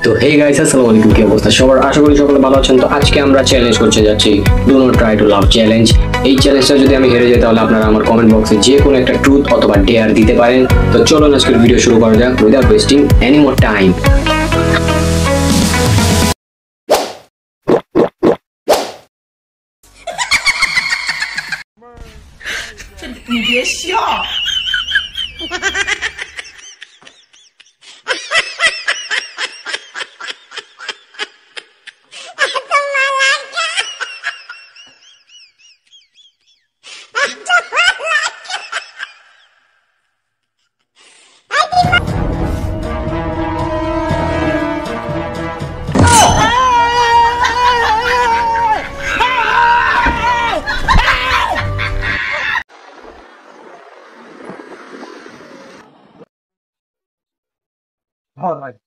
তো hey guys, আসসালামু আলাইকুম। কি অবস্থা সবার? আশা করি সকলে ভালো আছেন। তো আজকে আমরা চ্যালেঞ্জ করতে যাচ্ছি, do not try to love challenge. এই চ্যালেঞ্জটা যদি আমি হেরে যাই তাহলে আপনারা আমার কমেন্ট বক্সে যে কোনো একটা ট্রুথ অথবা ডেয়ার দিতে পারেন। তো চলুন আজকের ভিডিও শুরু করা যাক without wasting any more time right.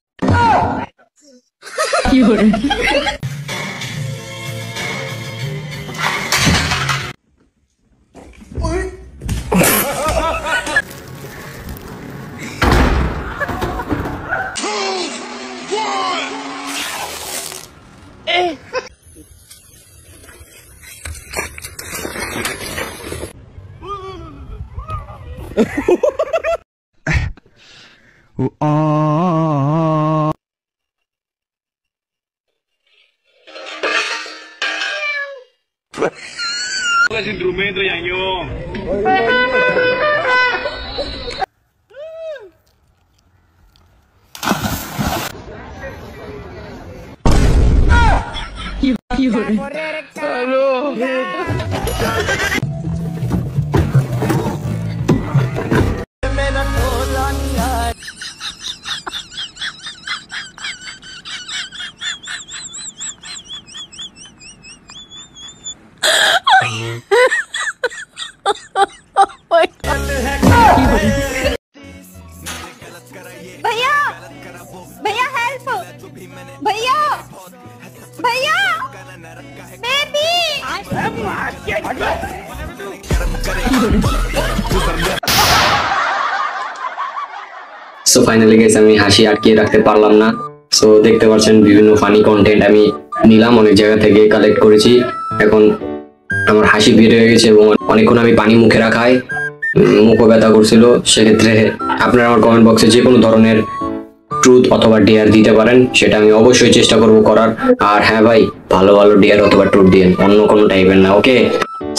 Los instrumentos, Yañón. भैया भैया हेल्प भैया भैया बेबी সো ফাইনালি গাইস, আমি হাসি আটকিয়ে রাখতে পারলাম না। সো দেখতে পাচ্ছেন বিভিন্ন ফানি কন্টেন্ট আমি নিলাম, অনেক জায়গা থেকে কালেক্ট করেছি। এখন আমার হাসি বের হয়ে গেছে এবং অনেকক্ষণ আমি পানি মুখে রাখায় মুখও ব্যথা করছিল। সেক্ষেত্রে আপনারা আমার কমেন্ট বক্সে যে কোনো ধরনের ট্রুথ অথবা ডেয়ার দিতে পারেন, সেটা আমি অবশ্যই চেষ্টা করব করার। আর হ্যাঁ ভাই, ভালো ভালো ডেয়ার অথবা ট্রুথ দিন, অন্য কোনো টাইপের না। ওকে,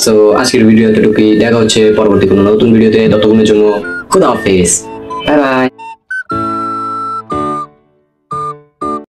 সো আজকের ভিডিও এতটুকুই। দেখা হচ্ছে পরবর্তী কোনো নতুন ভিডিওতে। ততক্ষণের জন্য খুদা হাফেজ, বাই বাই।